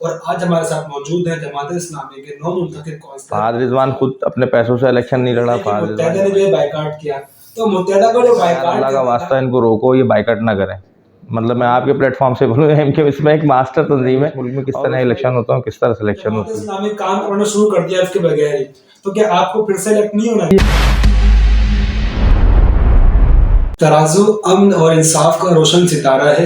और आज हमारे साथ मौजूद है जमात इस्लामी के नौ मुंतखब कौंसलर फहद रिजवान खुद अपने पैसों से इलेक्शन नहीं लड़ा। फहद मुत्तहदा ने जो बाइकाट किया, तो मुत्तहदा को जो बाइकाट अल्लाह का वास्ता इनको रोको, ये बाइकाट ना करें। मतलब मैं आपके प्लेटफॉर्म से बोलूँ इसमें एक मास्टर तंजीम है, मुल्क में किस तरह इलेक्शन होता है, किस तरह सिलेक्शन होती है। इस्लामी काम करना शुरू कर दिया इसके बगैर ही, तो क्या आपको फिर से इलेक्ट नहीं होना? तराजू अमन और इंसाफ का रोशन सितारा है,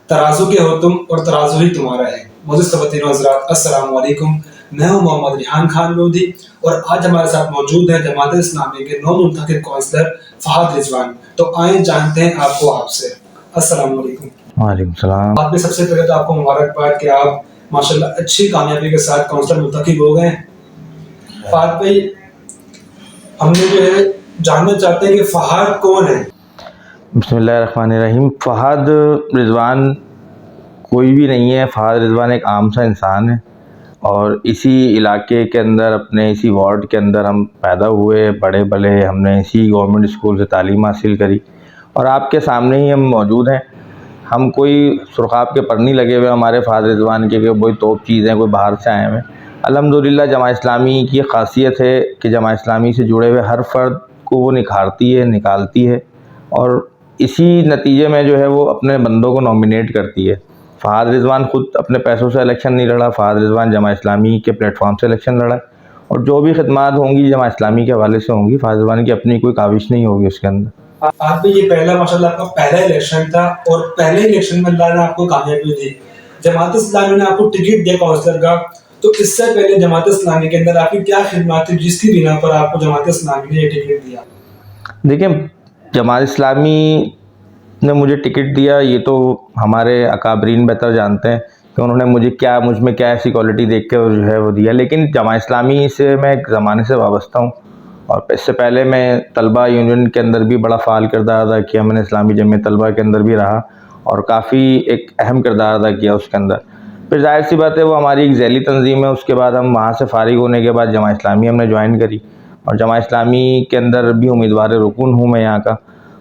तराजू के हो तुम और तराजू ही तुम्हारा है। मोअज़्ज़िज़ ख़वातीन व हज़रात, अस्सलाम वालेकुम। मैं हूं मोहम्मद रिहान खान लोधी और आज हमारे साथ मौजूद है जमात इस्लामी के नौ मुंतखब कौंसलर फहद रिजवान। तो आए जानते हैं आपको आपसे। अस्सलाम वालेकुम। वालेकुम सलाम। आप में सबसे पहले तो आपको मुबारकबाद कि आप माशाल्लाह अच्छी कामयाबी के साथ कौंसलर मुंतखब हो गए। फहद भाई, हमने जो है जानना चाहते हैं कि फहद कौन है? बिस्मिल्लाहिर्रहमानिर्रहीम। फहद रिजवान कोई भी नहीं है। फहद रिजवान एक आम सा इंसान है और इसी इलाके के अंदर, अपने इसी वार्ड के अंदर हम पैदा हुए, बड़े भले, हमने इसी गवर्नमेंट स्कूल से तालीम हासिल करी और आपके सामने ही हम मौजूद हैं। हम कोई सुरखाब के पर नहीं लगे हुए हमारे फहद रिजवान के कोई तोप चीज़ हैं, कोई बाहर से आए हुए। अल्हम्दुलिल्लाह जमात इस्लामी की ख़ासियत है कि जमात इस्लामी से जुड़े हुए हर फ़र्द को वो निखारती है, निकालती है और इसी नतीजे में जो है वो अपने बंदों को नॉमिनेट करती है। फहद रिजवान खुद अपने पैसों से इलेक्शन नहीं लड़ा। फहद रिजवान जमात इस्लामी के प्लेटफॉर्म से इलेक्शन लड़ा और जो भी खिदमात होंगी जमात इस्लामी के हवाले से होंगी। फहद रिजवान की अपनी कोई काविश नहीं होगी उसके अंदर। आप भी ये पहला माशाल्लाह आपका पहला इलेक्शन था और पहले इलेक्शन में अल्लाह ने आपको कामयाबी दी। जमात इस्लामी ने आपको टिकट दिया काउंसलर का, तो इससे पहले जमात इस्लामी के अंदर आपकी क्या खिदमत थी जिसकी बिना पर आपको जमात इस्लामी ने ये टिकट दिया? देखिए, जमात इस्लामी ने मुझे टिकट दिया, ये तो हमारे अकाबरीन बेहतर जानते हैं कि उन्होंने मुझ में क्या ऐसी क्वालिटी देख के जो है वो दिया। लेकिन जमात इस्लामी से मैं एक ज़माने से वाबस्ता हूँ और इससे पहले मैं तलबा यूनियन के अंदर भी बड़ा फ़ाल किरदार अदा किया। मैंने इस्लामी जमीयत तलबा के अंदर भी रहा और काफ़ी एक अहम किरदार अदा किया उसके अंदर। फिर जाहिर सी बात है वो हमारी एक झैली तंजीम है। उसके बाद हम वहाँ से फ़ारिग होने के बाद जमात इस्लामी हमने ज्वाइन करी और जमात इस्लामी के अंदर भी उम्मीदवार रुकून हूँ मैं यहाँ का।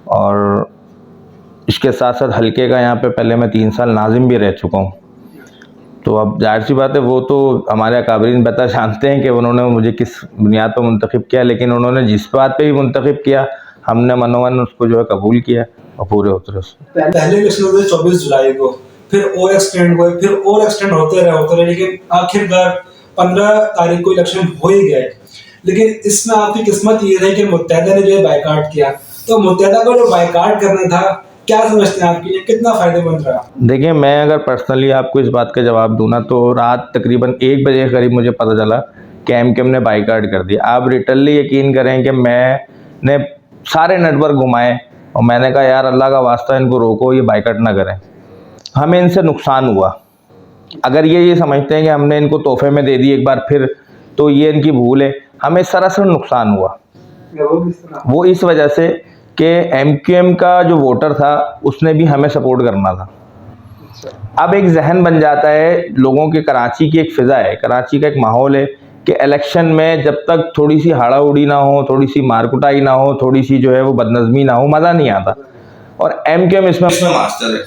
और इसके साथ साथ हल्के का यहाँ पे पहले मैं 3 साल नाजिम भी रह चुका हूँ। तो अब जाहिर सी बात है वो तो हमारे अकाबरीन बेहतर जानते हैं कि उन्होंने मुझे किस बुनियाद पर मुंतखब किया। लेकिन उन्होंने जिस बात पे भी मुंतखब किया हमने मनोवन उसको जो है कबूल किया और पूरे उतरे उसमें। पहले इलेक्शन हुए 24 जुलाई को, फिर और एक्सटेंड हुए, फिर और एक्सटेंड होते रहे, लेकिन आखिरकार 15 तारीख को इलेक्शन हो ही गए। लेकिन इसमें आपकी किस्मत ये रही कि मुत्तहदा ने जो है बाइकाट किया। तो मुत्तहदा को जो बाइकाट करना था, क्या समझते हैं आपके लिए कितना फायदेमंद रहा? देखिए, मैं अगर पर्सनली आपको इस बात का जवाब दूँ ना, तो रात तकरीबन 1 बजे के करीब मुझे पता चला कि एमकेएम ने बाइकाट कर दिया। आप रिटनली यकीन करें कि मैंने सारे नेटवर्क घुमाए और मैंने कहा यार अल्लाह का वास्ता इनको रोको, ये बाइकाट ना करें। हमें इनसे नुकसान हुआ। अगर ये समझते हैं कि हमने इनको तोहफे में दे दी एक बार फिर, तो ये इनकी भूल है। हमें सरासर नुकसान हुआ। वो इस वजह से कि एमक्यूएम का जो वोटर था उसने भी हमें सपोर्ट करना था। अब एक जहन बन जाता है लोगों के, कराची की एक फ़िज़ा है, कराची का एक माहौल है कि इलेक्शन में जब तक थोड़ी सी हाड़ा उड़ी ना हो, थोड़ी सी मारकुटाई ना हो, थोड़ी सी जो है वो बदनज़मी ना हो, मज़ा नहीं आता। और एमक्यूएम इसमें मास्टर है।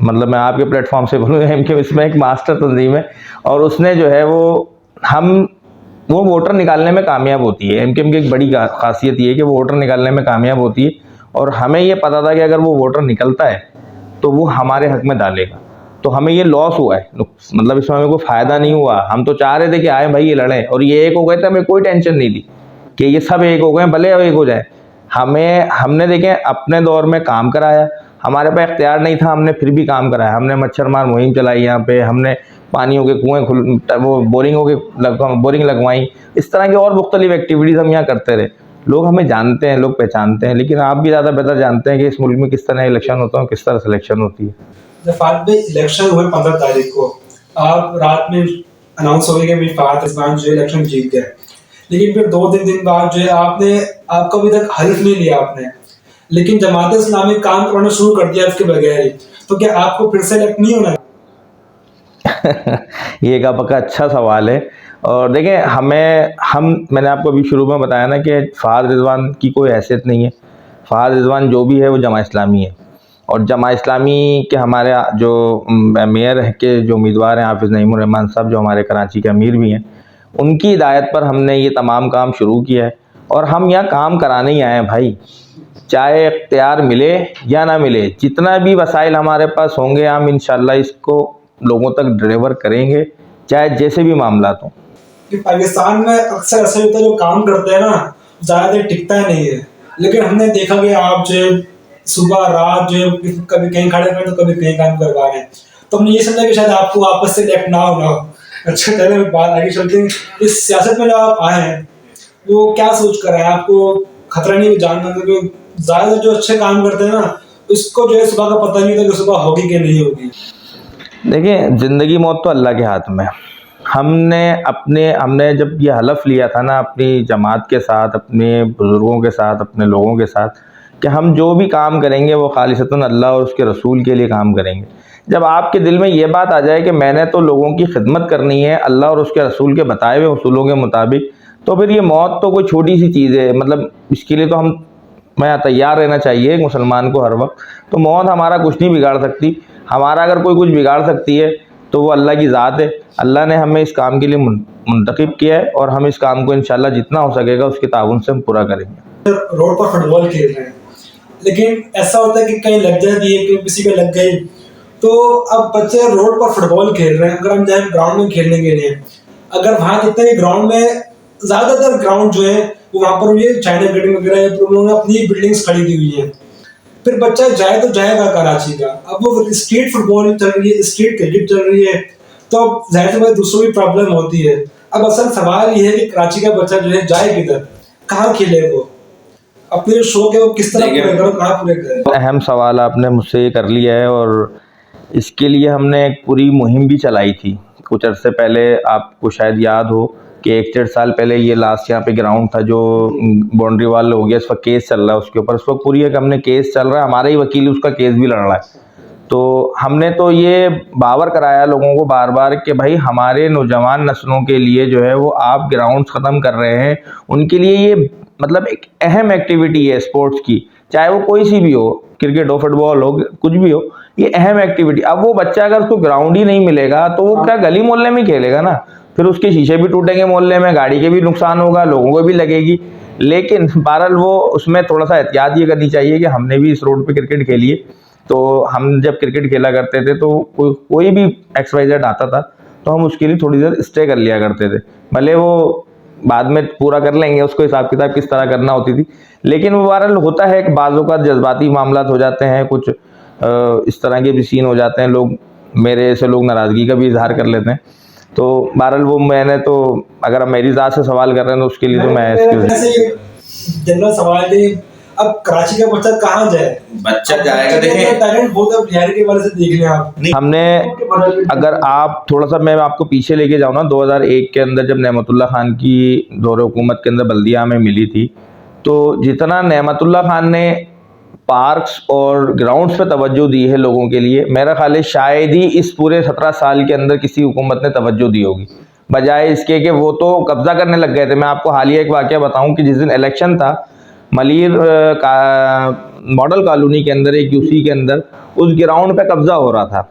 मतलब मैं आपके प्लेटफॉर्म से बोलूँ, एमक्यूएम इसमें एक मास्टर तंजीम है और उसने जो है वो वोटर निकालने में कामयाब होती है। एमकेएम की एक बड़ी खासियत ये है कि वो वोटर निकालने में कामयाब होती है और हमें ये पता था कि अगर वो वोटर निकलता है तो वो हमारे हक में डालेगा। तो हमें ये लॉस हुआ है, मतलब इसमें हमें कोई फ़ायदा नहीं हुआ। हम तो चाह रहे थे कि आए भाई ये लड़ें और ये एक हो गए थे, हमें कोई टेंशन नहीं थी कि ये सब एक हो गए, भले एक हो जाए। हमने देखें अपने दौर में काम कराया, हमारे पास इख्तियार नहीं था, हमने फिर भी काम कराया। हमने मच्छर मार मुहिम चलाई यहाँ पे, हमने पानियों के कुएँ वो बोरिंग लगवाई। इस तरह की और मुख्तलिफ एक्टिविटीज़ हम यहाँ करते रहे। लोग हमें जानते हैं, लोग पहचानते हैं। लेकिन आप भी ज़्यादा बेहतर जानते हैं कि इस मुल्क में किस तरह इलेक्शन होता है, किस तरह सिलेक्शन होती है। जब फहद भाई इलेक्शन हुए 15 तारीख को, आप रात में अनाउंस हो गया कि फहद रिजवान जो इलेक्शन जीत गए। लेकिन फिर 2-3 दिन बाद जो है आपको अभी तक हल्फ नहीं लिया आपने, लेकिन जमात इस्लामी काम करना शुरू कर दिया इसके बगैर ही, तो क्या आपको फिर से इलेक्ट नहीं होना? ये एक आपका अच्छा सवाल है। और देखें, मैंने आपको अभी शुरू में बताया ना कि फहद रिजवान की कोई हैसियत नहीं है। फहद रिजवान जो भी है वो जमात इस्लामी है और जमा इस्लामी के हमारे जो मेयर के जो उम्मीदवार हैं हाफिज़ नईमुर रहमान साहब, जो हमारे कराची के अमीर भी हैं, उनकी हिदायत पर हमने ये तमाम काम शुरू किया है। और हम यहाँ काम कराने ही आए हैं भाई, चाहे इख्तियार मिले या ना मिले, जितना भी वसाइल हमारे पास होंगे हम इंशाल्लाह इसको लोगों तक डिलीवर करेंगे, चाहे जैसे भी मामला हो। कि पाकिस्तान में अक्सर ऐसा होता है, जो काम करते हैं ना ज़्यादा देर टिकता ही नहीं है। लेकिन हमने देखा कि आप जो सुबह रात जो कभी कहीं खड़े हैं तो कभी कहीं काम करवा रहे हैं, तो हमने ये समझा कि शायद आपको वापस से लेफ्ट ना हो। अच्छा, चले बात आगे चलते हैं। इस सियासत में जो आप आए हैं वो क्या सोच कर आए? आपको खतरा नहीं जानना, क्योंकि ज़्यादा जो अच्छे काम करते हैं ना उसको जो है सुबह का पता नहीं होता कि सुबह होगी कि नहीं होगी। देखिए, ज़िंदगी मौत तो अल्लाह के हाथ में। हमने जब ये हलफ लिया था ना अपनी जमात के साथ, अपने बुज़ुर्गों के साथ, अपने लोगों के साथ, कि हम जो भी काम करेंगे वो खालिसतन अल्लाह और उसके रसूल के लिए काम करेंगे। जब आपके दिल में ये बात आ जाए कि मैंने तो लोगों की खिदमत करनी है अल्लाह और उसके रसूल के बताए हुए उसूलों के मुताबिक, तो फिर ये मौत तो कोई छोटी सी चीज़ है। मतलब इसके लिए तो मैं तैयार रहना चाहिए एक मुसलमान को हर वक्त। तो मौत हमारा कुछ नहीं बिगाड़ सकती। हमारा अगर कोई कुछ बिगाड़ सकती है तो वो अल्लाह की ज़ात है। अल्लाह ने हमें इस काम के लिए मुंतखब किया है और हम इस काम को इंशाल्लाह जितना हो सकेगा उसके ताउन से हम पूरा करेंगे। रोड पर फुटबॉल खेल रहे हैं, लेकिन ऐसा होता है कि कहीं लग जाती है, किसी पे लग गई, तो अब बच्चे रोड पर फुटबॉल खेल रहे हैं। अगर हम जाए ग्राउंड में खेलने के लिए, अगर वहाँ जितने भी ग्राउंड में, ज़्यादातर ग्राउंड जो है वो वहाँ पर ये चाइना गेटिंग वगैरह उन्होंने अपनी बिल्डिंग्स खड़ी की हुई है। फिर बच्चा जाए तो जाएगा कराची का, अब वो स्ट्रीट फुटबॉल चल रही है, स्ट्रीट क्रिकेट चल रही है, तो अब जाहिर सी बात दूसरों की प्रॉब्लम होती है। अब असल सवाल ये है कि कराची का बच्चा जो है जाए किधर, कहाँ खेले, वो अपने जो शौक है वो किस तरह पूरे करो, कहाँ पूरे करें। अहम सवाल आपने मुझसे ये कर लिया है और इसके लिए हमने एक पूरी मुहिम भी चलाई थी कुछ अर्से पहले। आपको शायद याद हो कि 1-1.5 साल पहले ये लास्ट यहाँ पे ग्राउंड था जो बाउंड्री वाल हो गया, इस वक्त केस चल रहा है उसके ऊपर। इस वक्त पूरी एक हमने केस चल रहा है, हमारा ही वकील उसका केस भी लड़ रहा है। तो हमने तो ये बावर कराया लोगों को बार बार कि भाई हमारे नौजवान नस्लों के लिए जो है वो आप ग्राउंड्स ख़त्म कर रहे हैं, उनके लिए ये मतलब एक अहम एक्टिविटी है स्पोर्ट्स की, चाहे वो कोई सी भी हो, क्रिकेट हो, फुटबॉल हो, कुछ भी हो, ये अहम एक्टिविटी। अब वो बच्चा अगर उसको ग्राउंड ही नहीं मिलेगा तो वो क्या गली मोहल्ले में खेलेगा ना, फिर उसके शीशे भी टूटेंगे मोहल्ले में, गाड़ी के भी नुकसान होगा, लोगों को भी लगेगी। लेकिन बहरहाल वो उसमें थोड़ा सा एहतियात ये करनी चाहिए कि हमने भी इस रोड पे क्रिकेट खेली है, तो हम जब क्रिकेट खेला करते थे तो कोई भी XYZ आता था तो हम उसके लिए थोड़ी देर स्टे कर लिया करते थे, भले वो बाद में पूरा कर लेंगे, उसको हिसाब किताब किस तरह करना होती थी। लेकिन वो बहरहाल होता है कि बाज़ों का जज्बाती मामला हो जाते हैं, कुछ इस तरह के भी सीन हो जाते हैं, लोग मेरे से लोग नाराज़गी का भी इजहार कर लेते हैं। तो बहरहाल वो मैंने तो, अगर आप मेरी ज़ात से सवाल कर रहे हैं तो उसके लिए तो मैं जनरल सवाल है, अब कराची का बच्चा कहाँ जाए? बच्चा जाएगा, देखें टैलेंट बहुत है बिहार के वाले से देख लें आप। हमने, अगर आप थोड़ा सा मैं आपको पीछे लेके जाऊँ ना, 2001 के अंदर जब नेमतुल्लाह खान की दौरे हुकूमत के अंदर बल्दिया में मिली थी, तो जितना नेमतुल्लाह खान ने पार्क्स और ग्राउंड्स पे तवज्जो दी है लोगों के लिए, मेरा ख्याल है शायद ही इस पूरे 17 साल के अंदर किसी हुकूमत ने तवज्जो दी होगी, बजाय इसके कि वो तो कब्ज़ा करने लग गए थे। मैं आपको हालिया एक वाक़या बताऊं कि जिस दिन इलेक्शन था मलिर मॉडल कॉलोनी के अंदर, एक यूसी के अंदर, उस ग्राउंड पे कब्ज़ा हो रहा था,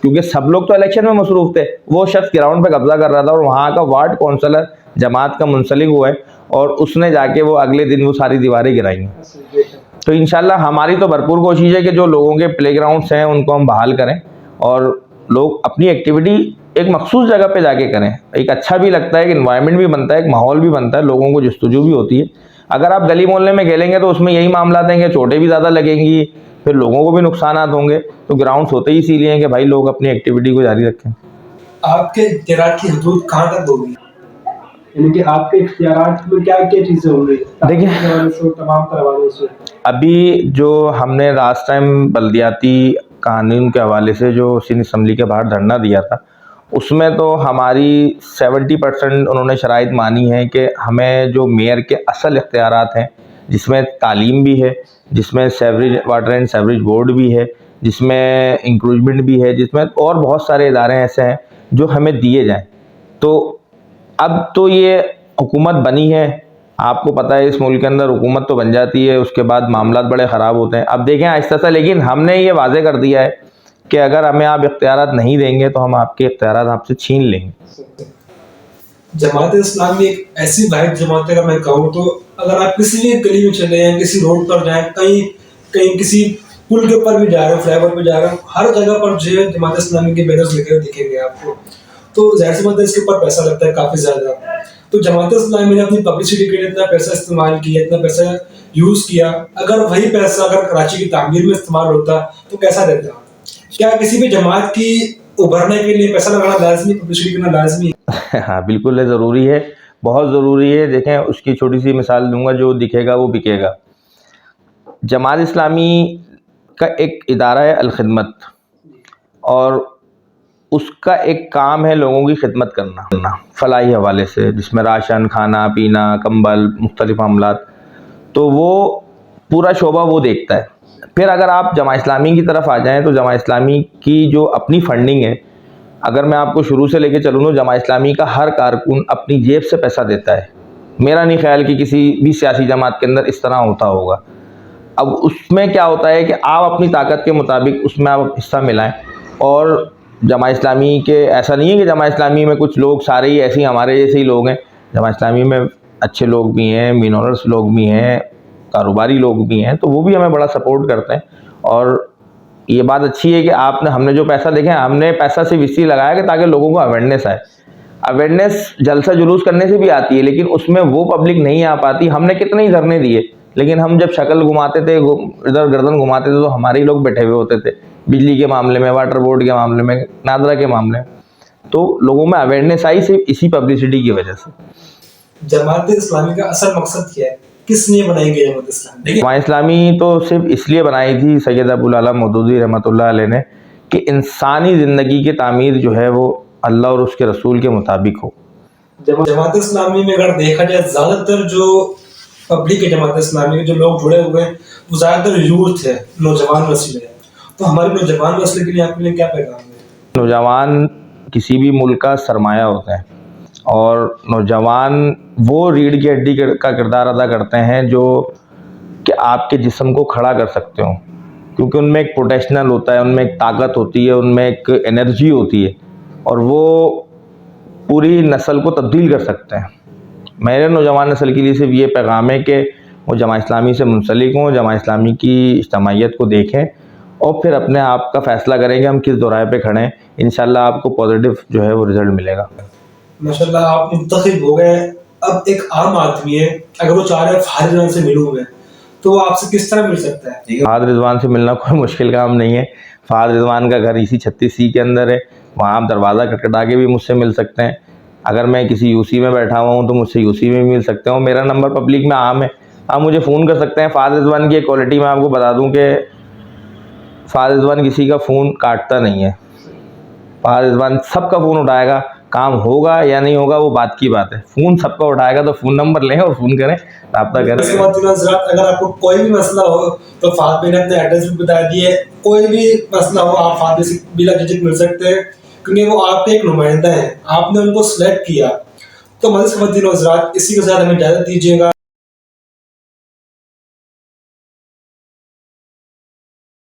क्योंकि सब लोग तो इलेक्शन में मसरूफ़ थे, वो शख्स ग्राउंड पे कब्ज़ा कर रहा था और वहाँ का वार्ड काउंसलर जमात का मुंसलिक हुआ है और उसने जाके वो अगले दिन वो सारी दीवारें गिराई। तो इंशाल्लाह हमारी तो भरपूर कोशिश है कि जो लोगों के प्लेग्राउंड्स हैं उनको हम बहाल करें और लोग अपनी एक्टिविटी एक मखसूस जगह पे जाके करें। एक अच्छा भी लगता है, एक इन्वायरमेंट भी बनता है, एक माहौल भी बनता है, लोगों को जस्तजू भी होती है। अगर आप गली मोहल्ले में खेलेंगे तो उसमें यही मामला हैं कि चोटें भी ज़्यादा लगेंगी, फिर लोगों को भी नुकसान होंगे। तो ग्राउंड्स होते ही इसीलिए हैं कि भाई लोग अपनी एक्टिविटी को जारी रखें। आपके इख्तियार की हदूद कहाँ तक होगी, यानी कि आपके इख्तियारात में क्या क्या चीज़ें होंगी? देखिए, तमाम करवाने से अभी जो हमने लास्ट टाइम बल्दियाती कानून के हवाले से जो सिंध असम्बली के बाहर धरना दिया था, उसमें तो हमारी 70% उन्होंने शराइत मानी है कि हमें जो मेयर के असल इख्तियारात हैं, जिसमें तालीम भी है, जिसमें sewerage water and sewerage board भी है, जिसमें इंक्रूजमेंट भी है, जिसमें और बहुत सारे इदारे ऐसे हैं जो हमें दिए जाएं। तो अब तो ये हुकूमत बनी है, आपको पता है इस मुल्क के अंदर हुकूमत तो बन जाती है, उसके बाद मामलात बड़े ख़राब होते हैं। अब देखें आहिस्ता सा, लेकिन हमने ये वाज़े कर दिया है कि अगर हमें आप इख्तियारात नहीं देंगे तो हम आपके इख्तियारात आपसे छीन लेंगे। जमात इस्लामी एक ऐसी वाहिद जमात है, अगर मैं कहूँ तो अगर आप किसी भी गली में चले जाएं, किसी रोड पर जाएं, कहीं कहीं किसी पुल के ऊपर भी जा रहे हो, फ्लाईओवर पे जा रहे हो, हर जगह पर जो है जमात इस्लामी के बैनर्स लिखे हुए दिखेंगे आपको। तो जाहिर सी बात है इसके ऊपर पैसा लगता है काफ़ी ज़्यादा। तो जमात इस्लामी ने अपनी पब्लिसिटी के लिए इतना पैसा इस्तेमाल किया, इतना पैसा यूज़ किया, अगर वही पैसा अगर कराची की तामीर में इस्तेमाल होता तो कैसा रहता? क्या किसी भी जमात की उभरने के लिए पैसा लगाना लाजमी, पब्लिसिटी करना लाजमी? हाँ बिल्कुल है, ज़रूरी है, बहुत ज़रूरी है। देखें उसकी छोटी सी मिसाल दूंगा, जो दिखेगा वो बिकेगा। जमात इस्लामी का एक इदारा है अल खिदमत, और उसका एक काम है लोगों की खिदमत करना फलाही हवाले से, जिसमें राशन, खाना पीना, कंबल, मुख्तलिफ मामलात, तो वो पूरा शोबा वो देखता है। फिर अगर आप जमा इस्लामी की तरफ आ जाएं तो जमा इस्लामी की जो अपनी फंडिंग है, अगर मैं आपको शुरू से लेके चलूँ तो जमा इस्लामी का हर कारकुन अपनी जेब से पैसा देता है। मेरा नहीं ख्याल कि किसी भी सियासी जमात के अंदर इस तरह होता होगा। अब उसमें क्या होता है कि आप अपनी ताकत के मुताबिक उसमें आप हिस्सा मिलाएं। और जमा इस्लामी के ऐसा नहीं है कि जमा इस्लामी में कुछ लोग सारे ही ऐसे ही हमारे जैसे ही लोग हैं। जमा इस्लामी में अच्छे लोग भी हैं, मिनोरस लोग भी हैं, कारोबारी लोग भी हैं, तो वो भी हमें बड़ा सपोर्ट करते हैं। और ये बात अच्छी है कि हमने जो पैसा देखें, हमने पैसा सिर्फ इसलिए लगाया कि ताकि लोगों को अवेयरनेस आए। अवेयरनेस जलसा जुलूस करने से भी आती है, लेकिन उसमें वो पब्लिक नहीं आ पाती। हमने कितने ही धरने दिए, लेकिन हम जब शक्ल घुमाते थे, इधर गर्दन घुमाते थे, तो हमारे ही लोग बैठे हुए होते थे, बिजली के मामले में, वाटर बोर्ड के मामले में, नादरा के मामले में। तो लोगों में अवेयरनेस आई सिर्फ इसी पब्लिसिटी की वजह से। जमात इस्लामी का असल मकसद क्या है? किस लिए बनाई गई जमात इस्लामी? जमात इस्लामी तो सिर्फ इसलिए बनाई थी सैयद अबुल आला मौदूदी रहमतुल्लाह अलैह ने कि इंसानी ज़िंदगी की तामीर जो है वो अल्लाह और उसके रसूल के मुताबिक हो। जमात इस्लामी में अगर देखा जाए, ज़्यादातर जो पब्लिक है जमात इस्लामी के, जो लोग जुड़े हुए हैं, वो ज़्यादातर यूथ है, नौजवान नस्ल है। तो हमारे नौजवान नस्ल के लिए आपके लिए क्या पैगाम है? नौजवान किसी भी मुल्क का सरमाया होता है, और नौजवान वो रीढ़ की हड्डी का किरदार अदा करते हैं जो कि आपके जिस्म को खड़ा कर सकते हो, क्योंकि उनमें एक पोटेंशियल होता है, उनमें एक ताकत होती है, उनमें एक एनर्जी होती है, और वो पूरी नस्ल को तब्दील कर सकते हैं। मेरे नौजवान नस्ल के लिए सिर्फ ये पैगाम है कि वो जमा इस्लामी से मुंसलिक हों, जमा इस्लामी की इज्तिमाइयत को देखें, और फिर अपने आप का फ़ैसला करें कि हम किस दोराहे पे खड़े हैं। इंशाल्लाह आपको पॉजिटिव जो है वो रिज़ल्ट मिलेगा। माशाल्लाह आप मुंतखब हो गए। अब एक आम आदमी है, अगर वो चाह रहा है फारिज रिजवान से मिलूँ मैं, तो वो आपसे किस तरह मिल सकता है? फ़ाद रिजवान से मिलना कोई मुश्किल काम नहीं है। फ़ाद रिजवान का घर इसी 36C के अंदर है, वहाँ आप दरवाज़ा खटखटा के भी मुझसे मिल सकते हैं। अगर मैं किसी यूसी में बैठा हुआ हूँ तो मुझसे यूसी में भी मिल सकते हो। मेरा नंबर पब्लिक में आम है, आप मुझे फ़ोन कर सकते हैं। फ़ाद रिजवान की एक क्वालिटी मैं आपको बता दूँ कि फ़ाद रिजवान किसी का फ़ोन काटता नहीं है। फ़ाद रिजवान सबका फ़ोन उठाएगा, काम होगा या नहीं होगा वो बात की बात है, फ़ोन सबका उठाएगा। तो फ़ोन नंबर लें और फ़ोन करें, रब्ता करें। इसके बाद अगर आपको कोई भी मसला हो तो फाद भाई ने अपने एड्रेस भी बता दिए, कोई भी मसला हो आप फाद भाई से बिला झिझक मिल सकते हैं, क्योंकि वो आपके एक नुमाइंदा हैं, आपने उनको सेलेक्ट किया। तो मज़ीद इसी के साथ हमें इजाज़त दीजिएगा।